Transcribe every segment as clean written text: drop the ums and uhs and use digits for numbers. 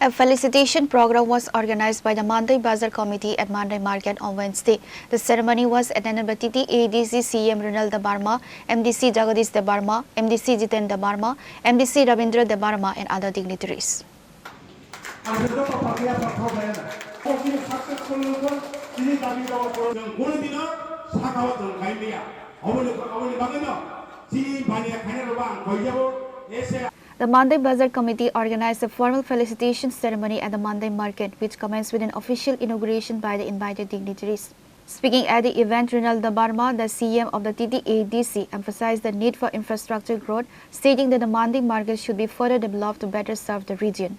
A felicitation program was organized by the Mandai Bazaar Committee at Mandai Market on Wednesday. The ceremony was attended by TTAADC CEM Runiel Debbarma, MDC Jagadish Debbarma, MDC Jiten Debbarma, MDC Rabindra Debbarma and other dignitaries. The Mandai Bazaar Committee organized a formal felicitation ceremony at the Mandai Market, which commenced with an official inauguration by the invited dignitaries. Speaking at the event, Runiel Debbarma, the CM of the TTAADC, emphasized the need for infrastructure growth, stating that the Mandai Market should be further developed to better serve the region.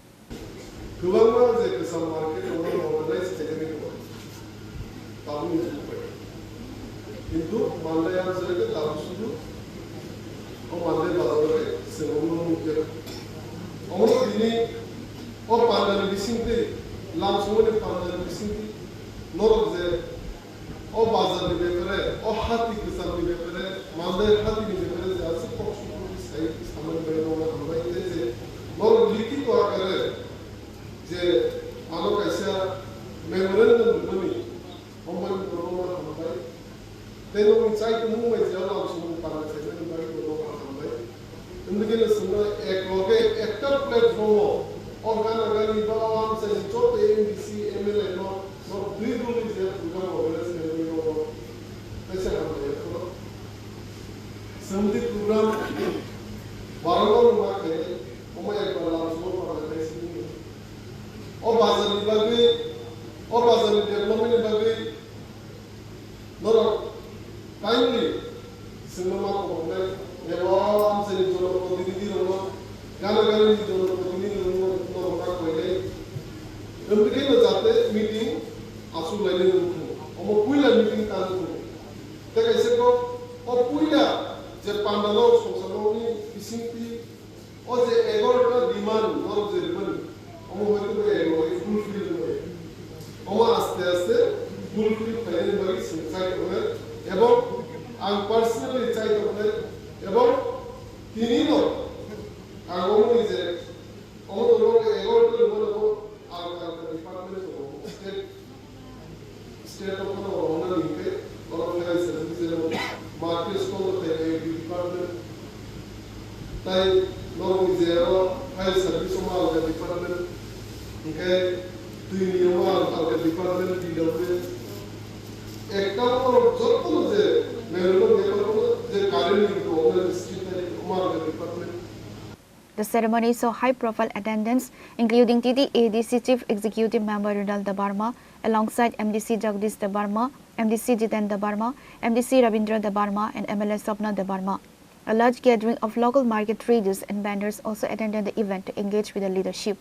The ceremony saw high-profile attendance, including TTAADC Chief Executive Member Runiel Debbarma, alongside MDC Jagadish Debbarma, MDC Jiten Debbarma, MDC Rabindra Debbarma, and MLA Swapna Debbarma. A large gathering of local market traders and vendors also attended the event to engage with the leadership.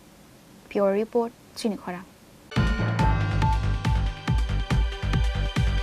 Pure Report, Chini Khorang.